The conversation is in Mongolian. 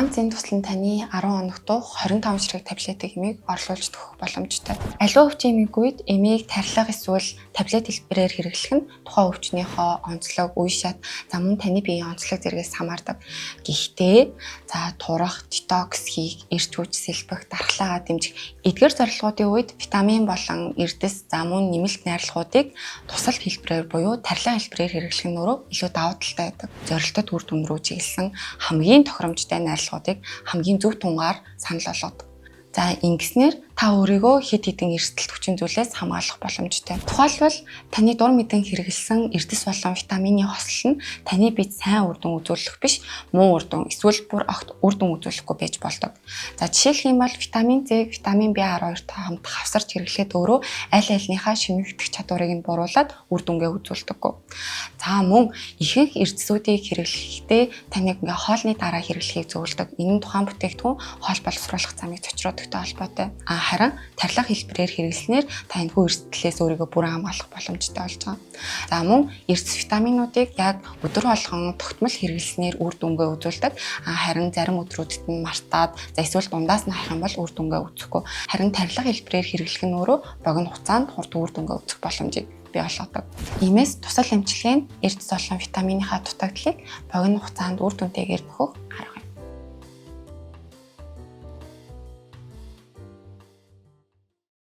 ганц энэ тусал нь таны 10 хоног дуух 25 ширхэг таблетыг эмийг орлуулж төгөх боломжтой. Аливаа өвчин эмийг үед эмийг тархилга эсвэл таблет хэлбэрээр хэрэглэх нь тухайн өвчнийхөө онцлог, үе шат, за мөн таны биеийн онцлог зэрэгс хамаардаг. Гэхдээ турах, детокс хийх, эрч хүч сэлбэх, дархлаагаа дэмжих эдгээр зорилгоодын үед витамин болон эрдэс, за мөн нэмэлт найрлагуудыг тусал хэлбэрээр буюу тархилга хэлбэрээр хэрэглэх нь өөрөө илүү давуу талтай байдаг. Зорилттой үр дүн рүү чиглэсэн хамгийн тохиромжтой найрлагуудыг хамгийн зөв тунгаар санал болгодог. За ингэснээр та өөрийгөө хэд хэдэн эрсдэлт хүчин зүйлээс хамгаалах боломжтой. Тухайлбал таны дур мэдэн хэрэглэсэн эрдэс болон витамины хослол нь таны биед сайн үр дүн үзүүлэх биш, муу үр дүн эсвэл бүр огт үр дүн үзүүлэхгүй байж болдог. За жишээлх юм бол витамин З, витамин B12-тай хамт хавсарч хэрэглэхэд өөрөө аль альнийхаа шимэгдэх чадварыг нь буруулад үр дүнгээ үзүүлдэггүй. За мөн ихэнх эрдэсүүдийг хэрэглэхдээ таныг хоолны дараа хэрэглэхийг зөвлөдөг. Энэ нь тухайн бүтээгдэхүүн хоол боловсруулах замыг цочруудагтай холбоотой. Харин тархилга хэлбэрээр хэрэглэснээр та энэхүү эрсдлээс өөрийгөө бүрэн хамгаалах боломжтой болж байгаа. За мөн эрдэс витаминуудыг яг өдөр болгон тогтмол хэрэглэснээр үр дүнгээ үзүүлдэг. Харин зарим өдрүүдэд нь мартаад, эсвэл дундаас нь харах юм бол үр дүнгээ үзэхгүй. Харин тархилга хэлбэрээр хэрэглэх нь өөрөө богино хугацаанд хурд үр дүнгээ үзэх боломжийг бий болгодог. Иймээс тусал эмчилгээ нь эрдэс болон витаминыхаа дутагдлыг богино хугацаанд үр дүнтэйгээр нөхөх арга.